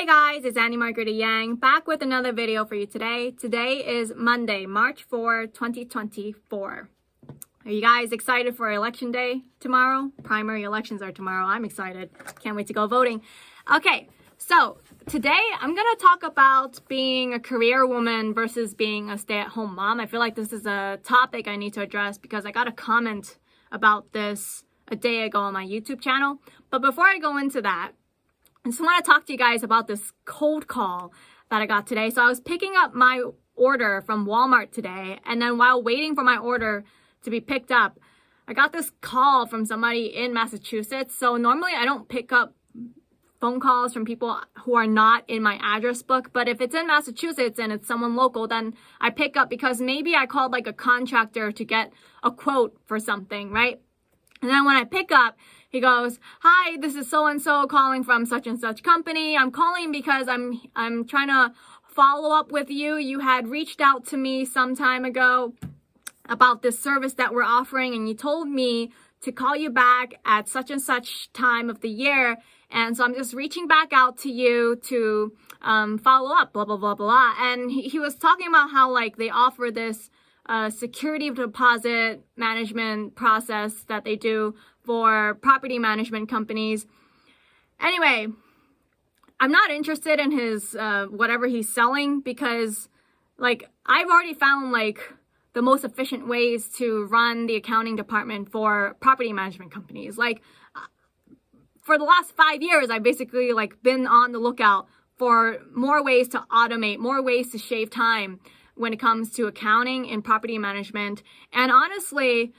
Hey guys, it's Annie Margarita Yang back with another video for you today. Today is Monday, March 4, 2024. Are you guys excited for election day tomorrow? Primary elections are tomorrow. I'm excited. Can't wait to go voting. Okay, so today I'm going to talk about being a career woman versus being a stay-at-home mom. I feel like this is a topic I need to address because I got a comment about this a day ago on my YouTube channel. But before I go into that, I just want to talk to you guys about this cold call that I got today. So I was picking up my order from Walmart today, and then while waiting for my order to be picked up, I got this call from somebody in Massachusetts. So normally I don't pick up phone calls from people who are not in my address book, but if it's in Massachusetts and it's someone local, then I pick up because maybe I called like a contractor to get a quote for something, right? And then when I pick up, he goes, "Hi, this is so-and-so calling from such and such company. I'm calling because I'm trying to follow up with you. You had reached out to me some time ago about this service that we're offering, and you told me to call you back at such and such time of the year. And so I'm just reaching back out to you to follow up, blah, blah, blah, blah." And he was talking about how like they offer this security deposit management process that they do for property management companies. Anyway, I'm not interested in his whatever he's selling because like I've already found like the most efficient ways to run the accounting department for property management companies. Like for the last 5 years, I've basically like been on the lookout for more ways to automate, more ways to shave time when it comes to accounting and property management. And honestly,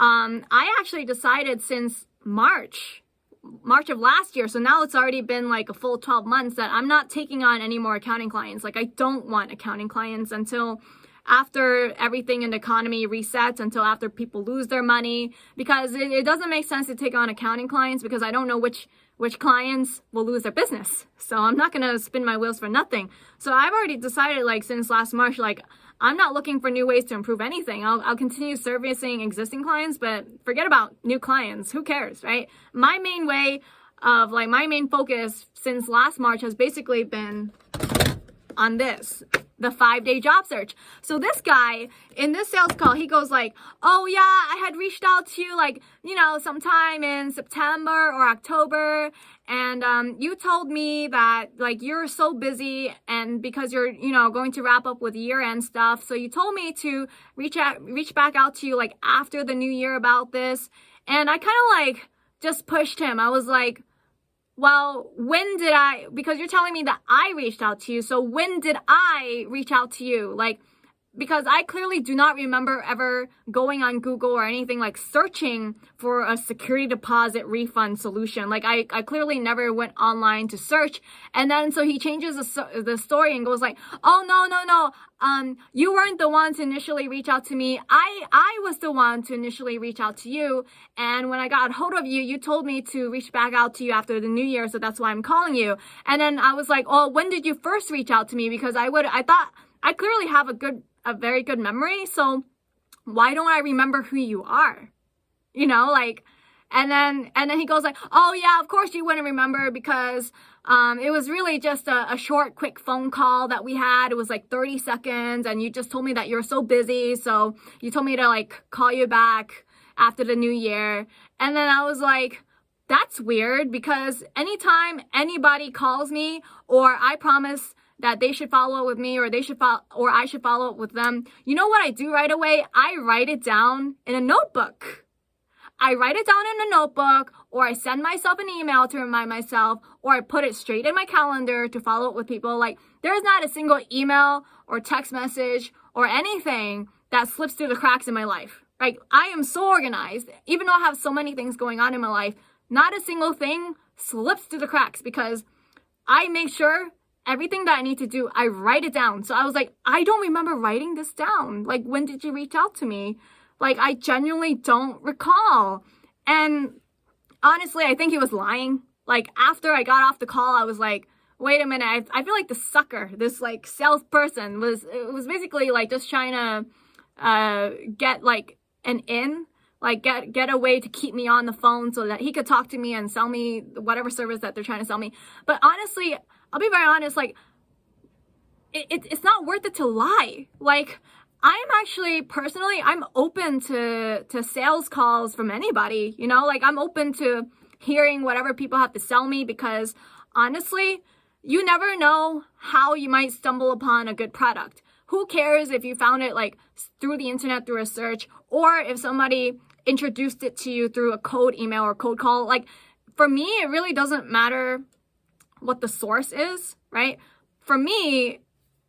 I actually decided since March of last year, so now it's already been like a full 12 months, that I'm not taking on any more accounting clients. Like I don't want accounting clients until after everything in the economy resets, until after people lose their money, because it doesn't make sense to take on accounting clients because I don't know which clients will lose their business. So I'm not going to spin my wheels for nothing. So I've already decided like since last March, like I'm not looking for new ways to improve anything. I'll continue servicing existing clients, but forget about new clients. Who cares, right? My main way of like my main focus since last March has basically been on this, the 5-day job search. So this guy in this sales call, he goes like, "Oh yeah, I had reached out to you like, sometime in September or October. And you told me that like you're so busy and because you're, going to wrap up with year-end stuff. So you told me to reach back out to you like after the new year about this." And I kind of like just pushed him. I was like, "Well, because you're telling me that I reached out to you. So when did I reach out to you?" Like, because I clearly do not remember ever going on Google or anything like searching for a security deposit refund solution. Like I clearly never went online to search. And then so he changes the story and goes like, "Oh, no. You weren't the one to initially reach out to me. I was the one to initially reach out to you. And when I got a hold of you, you told me to reach back out to you after the new year. So that's why I'm calling you." And then I was like, "Oh, when did you first reach out to me? Because I thought I clearly have a very good memory. So why don't I remember who you are?" And then he goes like, "Oh yeah, of course you wouldn't remember because it was really just a short, quick phone call that we had. It was like 30 seconds and you just told me that you're so busy. So you told me to like call you back after the new year." And then I was like, that's weird because anytime anybody calls me or I promise that they should follow up with me or I should follow up with them, you know what I do right away? I write it down in a notebook. I write it down in a notebook, or I send myself an email to remind myself, or I put it straight in my calendar to follow up with people. Like there's not a single email or text message or anything that slips through the cracks in my life. Like I am so organized, even though I have so many things going on in my life, not a single thing slips through the cracks because I make sure everything that I need to do, I write it down. So I was like, I don't remember writing this down. Like, when did you reach out to me? Like, I genuinely don't recall. And honestly, I think he was lying. Like, after I got off the call, I was like, wait a minute. I feel like the sucker, this like salesperson was basically like just trying to get like an in like get a way to keep me on the phone so that he could talk to me and sell me whatever service that they're trying to sell me. But honestly, I'll be very honest, like it's not worth it to lie. Like I'm actually personally, I'm open to sales calls from anybody, you know, like I'm open to hearing whatever people have to sell me, because honestly, you never know how you might stumble upon a good product. Who cares if you found it like through the internet, through a search, or if somebody introduced it to you through a cold email or cold call? Like for me, it really doesn't matter what the source is, right? For me,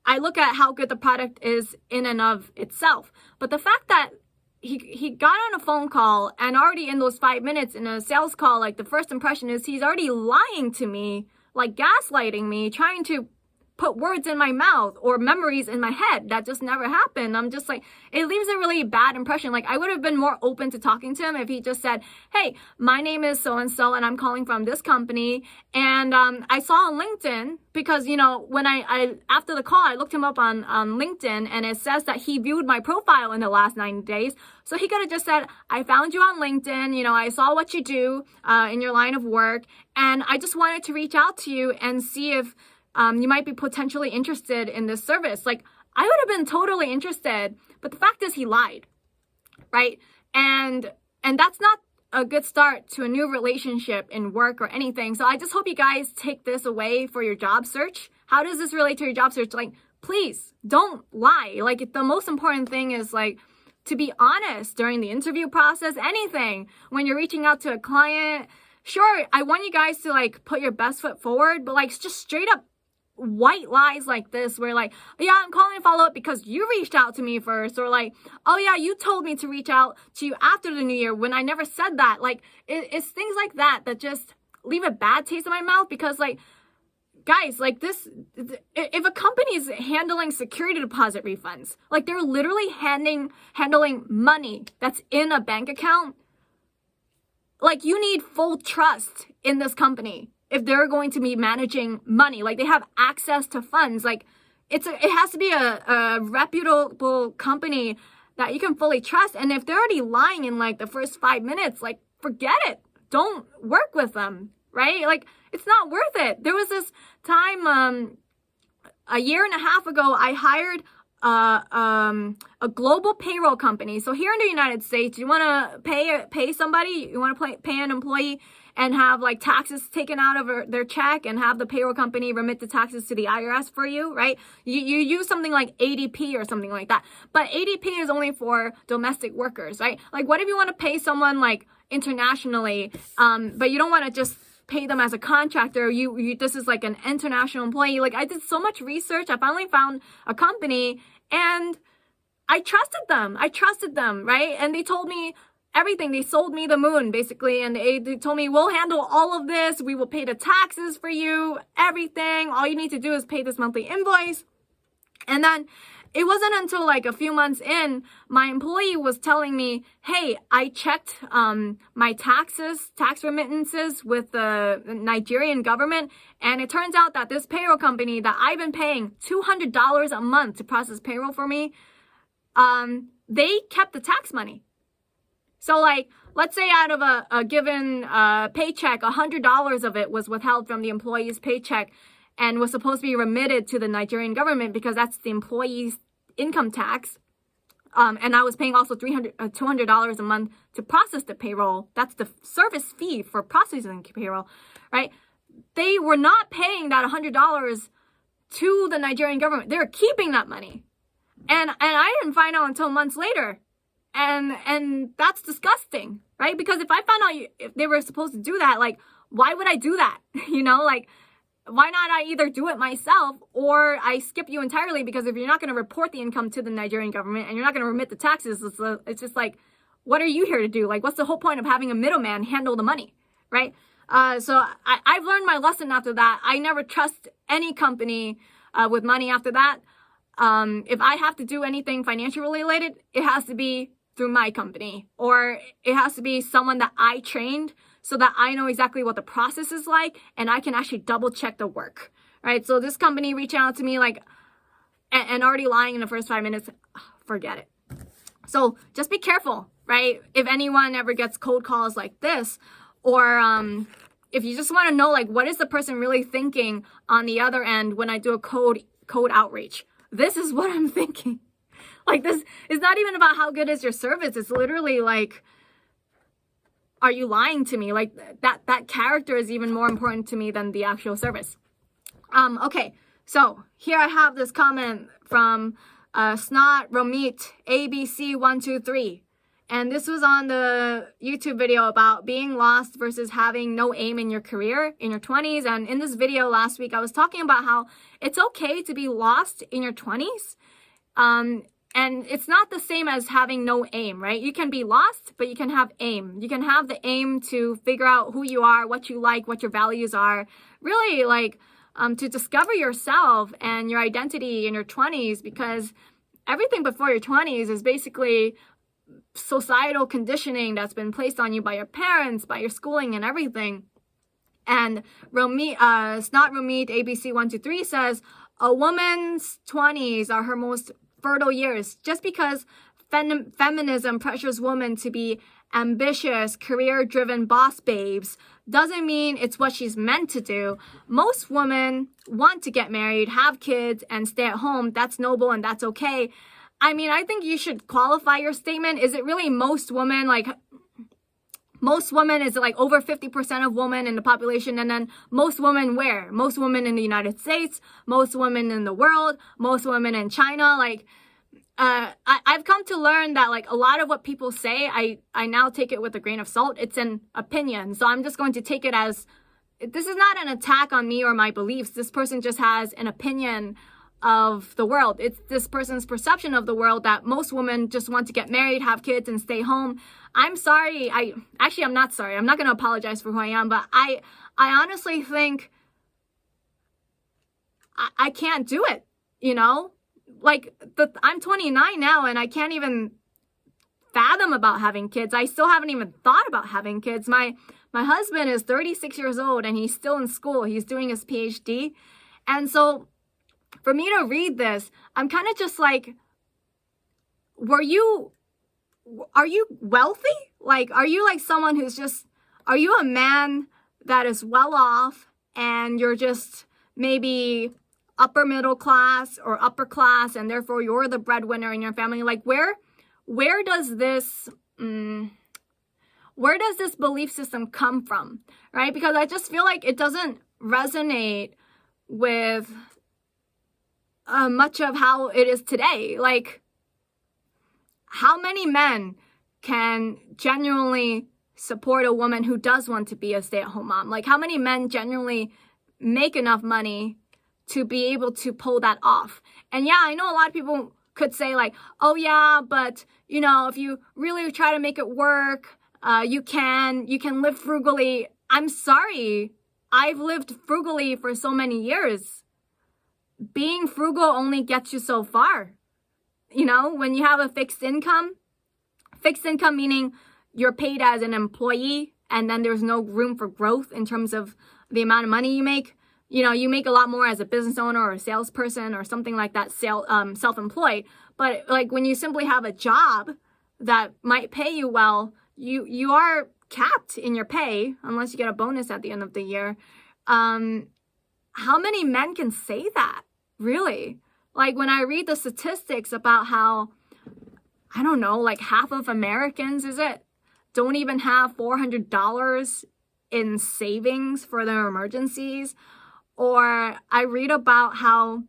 I look at how good the product is in and of itself. But the fact that he got on a phone call and already in those 5 minutes in a sales call, like the first impression is he's already lying to me, like gaslighting me, trying to put words in my mouth or memories in my head that just never happened. I'm just like, it leaves a really bad impression. Like I would have been more open to talking to him if he just said, hey, my name is so-and-so and I'm calling from this company. And I saw on LinkedIn, because, you know, when I after the call, I looked him up on LinkedIn, and it says that he viewed my profile in the last 90 days. So he could have just said, I found you on LinkedIn, you know, I saw what you do in your line of work, and I just wanted to reach out to you and see if you might be potentially interested in this service. Like I would have been totally interested, but the fact is he lied, right? And that's not a good start to a new relationship in work or anything. So I just hope you guys take this away for your job search. How does this relate to your job search? Like, please don't lie. Like the most important thing is like to be honest during the interview process, anything. When you're reaching out to a client, sure, I want you guys to like put your best foot forward, but like just straight up white lies like this, where like, yeah, I'm calling to follow up because you reached out to me first, or like, oh yeah, you told me to reach out to you after the new year when I never said that. Like it's things like that that just leave a bad taste in my mouth, because like, guys, like this, if a company is handling security deposit refunds, like they're literally handling money that's in a bank account, like you need full trust in this company. If they're going to be managing money, like they have access to funds, like it has to be a reputable company that you can fully trust. And if they're already lying in like the first 5 minutes, like forget it. Don't work with them, right? Like it's not worth it. There was this time a year and a half ago, I hired a global payroll company. So here in the United States, you want to pay somebody, you want to pay an employee and have like taxes taken out of their check and have the payroll company remit the taxes to the IRS for you, right? You use something like ADP or something like that. But ADP is only for domestic workers, right? Like what if you want to pay someone like internationally, but you don't want to just pay them as a contractor? This is like an international employee. Like I did so much research. I finally found a company and I trusted them, right? And they told me everything. They sold me the moon basically, and they told me, we'll handle all of this, we will pay the taxes for you, everything, all you need to do is pay this monthly invoice. And then it wasn't until like a few months in, my employee was telling me, hey, I checked my tax remittances with the Nigerian government, and it turns out that this payroll company that I've been paying $200 a month to process payroll for me, they kept the tax money. So like, let's say out of a given paycheck, $100 of it was withheld from the employee's paycheck and was supposed to be remitted to the Nigerian government because that's the employee's income tax. And I was paying also $200 a month to process the payroll. That's the service fee for processing payroll, right? They were not paying that $100 to the Nigerian government. They were keeping that money. And I didn't find out until months later. And that's disgusting, right? Because if I found out if they were supposed to do that, like, why would I do that? You know, like, why not I either do it myself or I skip you entirely? Because if you're not going to report the income to the Nigerian government and you're not going to remit the taxes, it's just like, what are you here to do? Like, what's the whole point of having a middleman handle the money, right? So I've learned my lesson after that. I never trust any company with money after that. If I have to do anything financially related, it has to be through my company, or it has to be someone that I trained so that I know exactly what the process is like and I can actually double check the work, right? So this company reached out to me like, and already lying in the first 5 minutes, forget it. So just be careful, right? If anyone ever gets cold calls like this, or if you just want to know, like, what is the person really thinking on the other end when I do a code outreach? This is what I'm thinking. Like, this is not even about how good is your service. It's literally like, are you lying to me? Like, that character is even more important to me than the actual service. Okay, so here I have this comment from Snot Romit ABC123. And this was on the YouTube video about being lost versus having no aim in your career in your 20s. And in this video last week, I was talking about how it's okay to be lost in your 20s. And it's not the same as having no aim, right? You can be lost, but you can have aim. You can have the aim to figure out who you are, what you like, what your values are. Really, like, to discover yourself and your identity in your 20s, because everything before your 20s is basically societal conditioning that's been placed on you by your parents, by your schooling and everything. And Snot Romit ABC123 says, a woman's 20s are her most fertile years. Just because feminism pressures women to be ambitious, career-driven boss babes doesn't mean it's what she's meant to do. Most women want to get married, have kids, and stay at home. That's noble and that's okay. I mean, I think you should qualify your statement. Is it really most women? Like, most women, is it like over 50% of women in the population? And then most women where? Most women in the United States, most women in the world, most women in China. Like, I've come to learn that, like, a lot of what people say, I now take it with a grain of salt. It's an opinion. So I'm just going to take it as, this is not an attack on me or my beliefs. This person just has an opinion of the world. It's this person's perception of the world that most women just want to get married, have kids, and stay home. I'm sorry. I'm not sorry. I'm not going to apologize for who I am, but I honestly think I can't do it, you know? Like, I'm 29 now, and I can't even fathom about having kids. I still haven't even thought about having kids. My husband is 36 years old, and he's still in school. He's doing his PhD. And so for me to read this, I'm kind of just like, are you wealthy? Like, are you like someone who's just, are you a man that is well off and you're just maybe upper middle class or upper class, and therefore you're the breadwinner in your family? Like, where does this belief system come from, right? Because I just feel like it doesn't resonate with much of how it is today. Like, how many men can genuinely support a woman who does want to be a stay-at-home mom? Like, how many men genuinely make enough money to be able to pull that off? And yeah, I know a lot of people could say, like, oh yeah, but you know, if you really try to make it work, you can live frugally. I'm sorry, I've lived frugally for so many years. Being frugal only gets you so far. You know, when you have a fixed income meaning you're paid as an employee and then there's no room for growth in terms of the amount of money you make. You know, you make a lot more as a business owner or a salesperson or something like that, self-employed. But like, when you simply have a job that might pay you well, you are capped in your pay unless you get a bonus at the end of the year. How many men can say that? Really? Like, when I read the statistics about how, I don't know, like half of Americans, don't even have $400 in savings for their emergencies. Or I read about how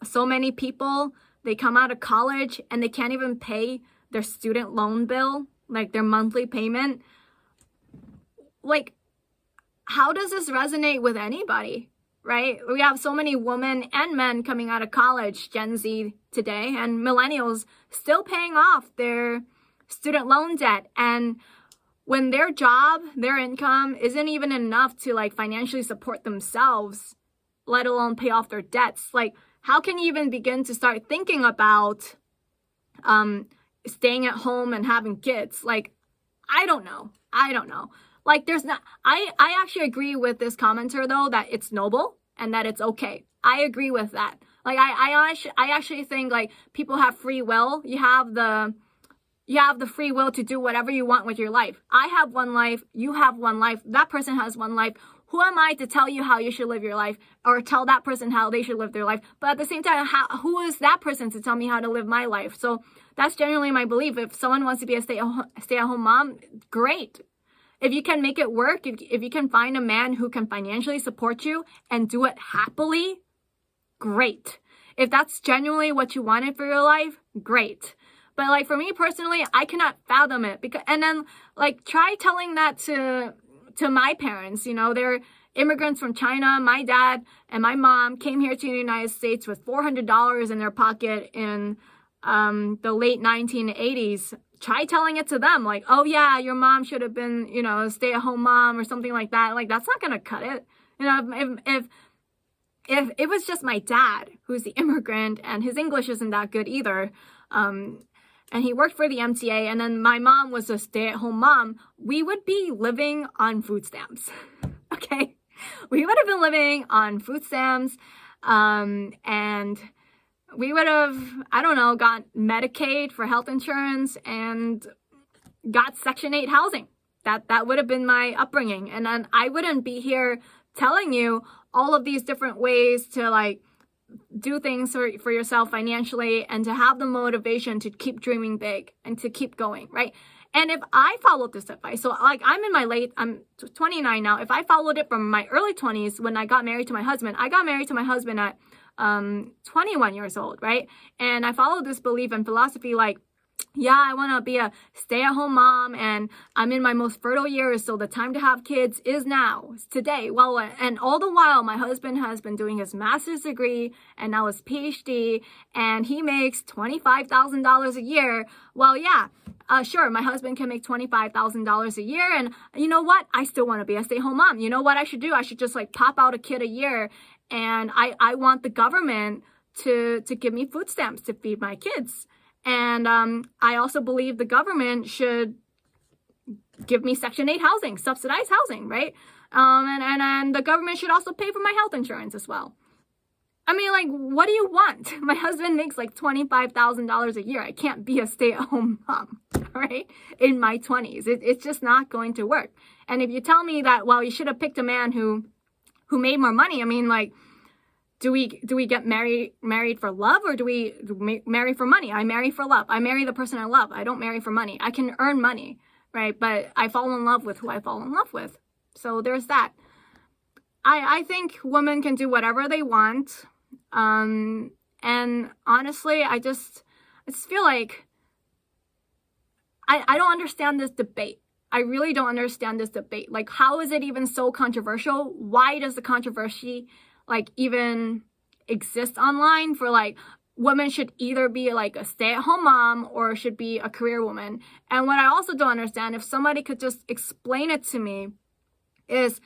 so many people, they come out of college and they can't even pay their student loan bill, like their monthly payment. Like, how does this resonate with anybody, right? We have so many women and men coming out of college, Gen Z today, and millennials still paying off their student loan debt. And when their job, their income isn't even enough to like financially support themselves, let alone pay off their debts, like, how can you even begin to start thinking about staying at home and having kids? Like, I don't know. Like, there's not, I actually agree with this commenter though, that it's noble and that it's okay. I agree with that. Like, I actually think, like, people have free will. You have you have the free will to do whatever you want with your life. I have one life, you have one life, that person has one life. Who am I to tell you how you should live your life, or tell that person how they should live their life? But at the same time, who is that person to tell me how to live my life? So that's generally my belief. If someone wants to be a stay-at-home mom, great. If you can make it work, if you can find a man who can financially support you and do it happily, great. If that's genuinely what you wanted for your life, great. But like for me personally, I cannot fathom it. And then like try telling that to my parents. You know, they're immigrants from China. My dad and my mom came here to the United States with $400 in their pocket in the late 1980s. Try telling it to them, like, oh yeah, your mom should have been, you know, a stay-at-home mom or something like that. Like, that's not gonna cut it. You know, if it was just my dad who's the immigrant and his English isn't that good either, and he worked for the MTA, and then my mom was a stay-at-home mom, we would be living on food stamps. Okay, we would have been living on food stamps, and we would have, I don't know, got Medicaid for health insurance and got Section 8 housing. That would have been my upbringing. And then I wouldn't be here telling you all of these different ways to like do things for yourself financially and to have the motivation to keep dreaming big and to keep going, right? And if I followed this advice, so like I'm 29 now. If I followed it from my early 20s when I got married to my husband, I got married to my husband at 21 years old, right? And I followed this belief and philosophy like, yeah, I want to be a stay-at-home mom and I'm in my most fertile years, so the time to have kids is now, it's today. Well, and all the while, my husband has been doing his master's degree and now his PhD, and he makes $25,000 a year. Well, yeah, sure, my husband can make $25,000 a year, and you know what? I still want to be a stay-at-home mom. You know what I should do? I should just like pop out a kid a year, and I want the government to give me food stamps to feed my kids. And I also believe the government should give me Section 8 housing, subsidized housing, right? And the government should also pay for my health insurance as well. I mean, like, what do you want? My husband makes like $25,000 a year. I can't be a stay-at-home mom, right? In my 20s. It's just not going to work. And if you tell me that, well, you should have picked a man who made more money, I mean, like, do we get married for love, or do we marry for money? I marry for love. I marry the person I love. I don't marry for money. I can earn money, right? But I fall in love with who I fall in love with. So there's that. I think women can do whatever they want. And honestly, I just feel like I don't understand this debate. I really don't understand this debate. Like, how is it even so controversial? Why does the controversy like even exist online for like women should either be like a stay-at-home mom or should be a career woman? And what I also don't understand, if somebody could just explain it to me, is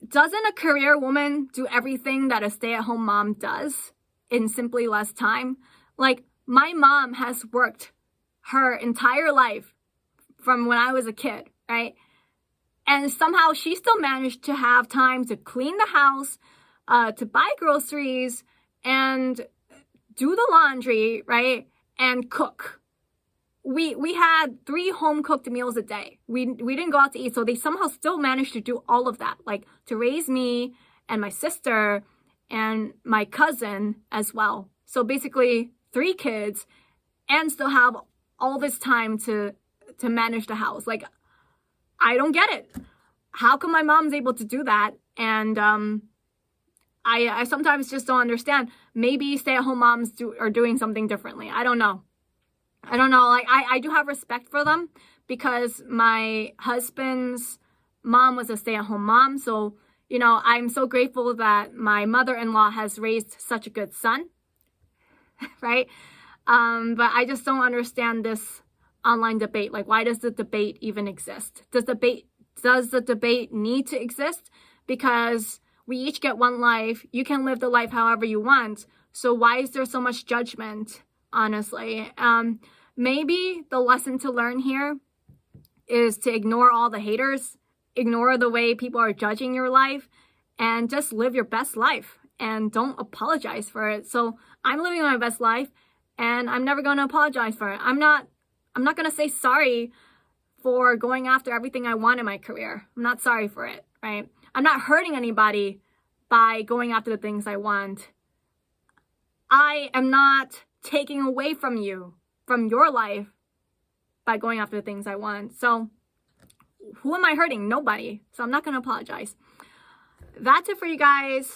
doesn't a career woman do everything that a stay-at-home mom does in simply less time? Like, my mom has worked her entire life from when I was a kid, right? And somehow she still managed to have time to clean the house, to buy groceries, and do the laundry, right? And cook. We had 3 home-cooked meals a day. We didn't go out to eat, so they somehow still managed to do all of that, like to raise me and my sister and my cousin as well. So basically 3 kids and still have all this time to manage the house. Like, I don't get it. How come my mom's able to do that? And I sometimes just don't understand. Maybe stay-at-home moms are doing something differently. I don't know. Like, I do have respect for them because my husband's mom was a stay-at-home mom. So, you know, I'm so grateful that my mother-in-law has raised such a good son, right? But I just don't understand this online debate. Like, why does the debate even exist? Does the debate need to exist? Because we each get one life. You can live the life however you want. So why is there so much judgment, honestly? Maybe the lesson to learn here is to ignore all the haters, ignore the way people are judging your life, and just live your best life and don't apologize for it. So I'm living my best life and I'm never going to apologize for it. I'm not I'm not going to say sorry for going after everything I want in my career. I'm not sorry for it, right? I'm not hurting anybody by going after the things I want. I am not taking away from you, from your life, by going after the things I want. So who am I hurting? Nobody. So I'm not going to apologize. That's it for you guys.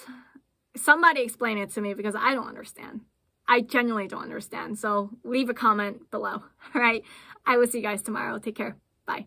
Somebody explain it to me because I don't understand. I genuinely don't understand. So leave a comment below. All right. I will see you guys tomorrow. Take care. Bye.